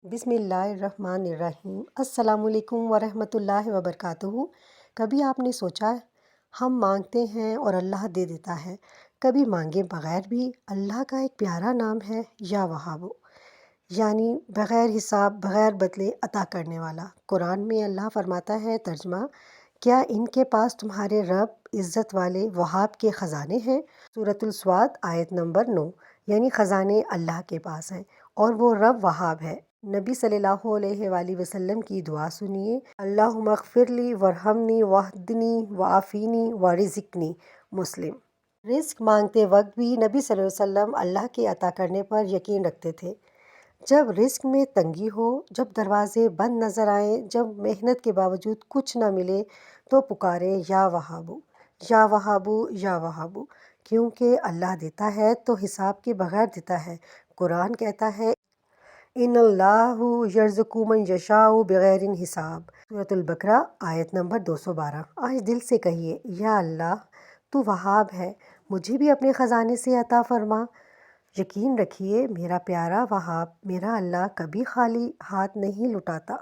بسم اللہ الرحمن الرحیم۔ السلام علیکم ورحمۃ اللہ وبرکاتہ۔ کبھی آپ نے سوچا ہم مانگتے ہیں اور اللہ دے دیتا ہے، کبھی مانگے بغیر بھی؟ اللہ کا ایک پیارا نام ہے یا وہاب، یعنی بغیر حساب بغیر بدلے عطا کرنے والا۔ قرآن میں اللہ فرماتا ہے، ترجمہ: کیا ان کے پاس تمہارے رب عزت والے وہاب کے خزانے ہیں؟ سورۃ الصاد آیت نمبر 9۔ یعنی خزانے اللہ کے پاس ہیں اور وہ رب وہاب ہے۔ نبی صلی اللہ علیہ وآلہ وسلم کی دعا سنیے: اللہم اغفر لی وارحمنی واہدنی وعافینی ورزقنی۔ مسلم۔ رزق مانگتے وقت بھی نبی صلی اللہ علیہ وسلم اللہ کے عطا کرنے پر یقین رکھتے تھے۔ جب رزق میں تنگی ہو، جب دروازے بند نظر آئیں، جب محنت کے باوجود کچھ نہ ملے، تو پکارے یا وہابو، یا وہابو، یا وہابو، کیونکہ اللہ دیتا ہے تو حساب کے بغیر دیتا ہے۔ قرآن کہتا ہے، ان اللہ یرزق من یشاء بغیر حساب۔ سورۃ البقرہ آیت نمبر 212۔ آج دل سے کہیے، یا اللہ تو وہاب ہے، مجھے بھی اپنے خزانے سے عطا فرما۔ یقین رکھیے، میرا پیارا وہاب، میرا اللہ کبھی خالی ہاتھ نہیں لوٹاتا۔